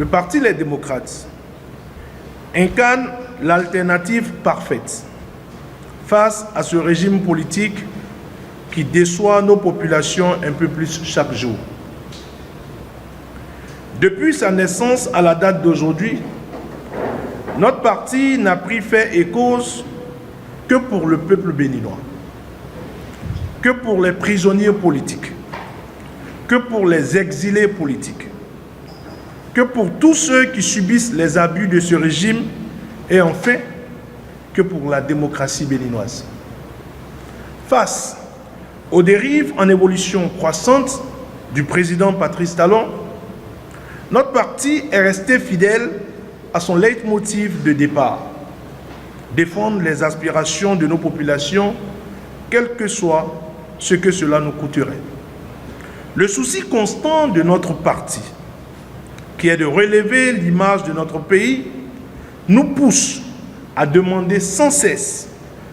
Le Parti Les Démocrates incarne l'alternative parfaite face à ce régime politique qui déçoit nos populations un peu plus chaque jour. Depuis sa naissance à la date d'aujourd'hui, notre parti n'a pris fait et cause que pour le peuple béninois, que pour les prisonniers politiques, que pour les exilés politiques, que pour tous ceux qui subissent les abus de ce régime et enfin, que pour la démocratie béninoise. Face aux dérives en évolution croissante du président Patrice Talon, notre parti est resté fidèle à son leitmotiv de départ, défendre les aspirations de nos populations, quel que soit ce que cela nous coûterait. Le souci constant de notre parti, qui est de relever l'image de notre pays, nous pousse à demander sans cesse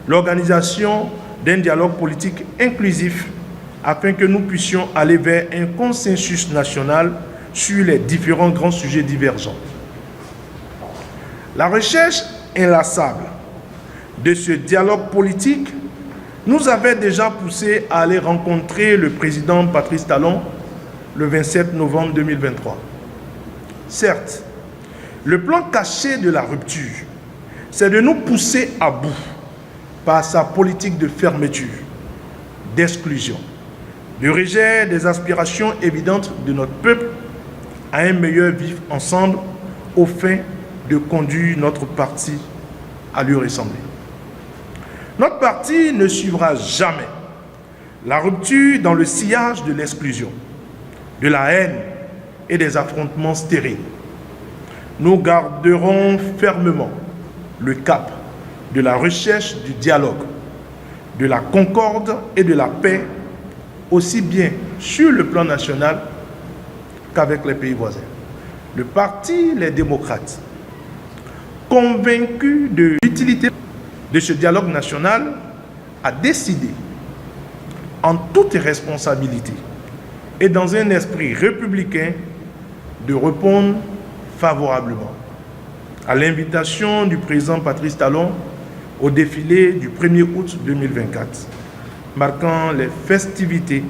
l'organisation d'un dialogue politique inclusif afin que nous puissions aller vers un consensus national sur les différents grands sujets divergents. La recherche inlassable de ce dialogue politique nous avait déjà poussé à aller rencontrer le président Patrice Talon le 27 novembre 2023. Certes, le plan caché de la rupture, c'est de nous pousser à bout par sa politique de fermeture, d'exclusion, de rejet des aspirations évidentes de notre peuple à un meilleur vivre ensemble au fin de conduire notre parti à lui ressembler. Notre parti ne suivra jamais la rupture dans le sillage de l'exclusion, de la haine et des affrontements stériles. Nous garderons fermement le cap de la recherche du dialogue, de la concorde et de la paix, aussi bien sur le plan national qu'avec les pays voisins. Le Parti Les Démocrates, convaincu de l'utilité de ce dialogue national, a décidé, en toute responsabilité et dans un esprit républicain, de répondre favorablement à l'invitation du président Patrice Talon au défilé du 1er août 2024, marquant les festivités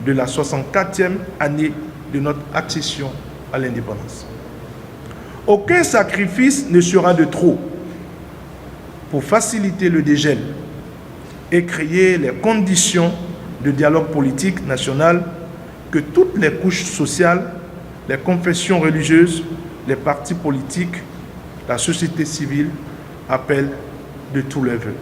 de la 64e année de notre accession à l'indépendance. Aucun sacrifice ne sera de trop pour faciliter le dégel et créer les conditions de dialogue politique national que toutes les couches sociales, les confessions religieuses, les partis politiques, la société civile appellent de tous leurs vœux.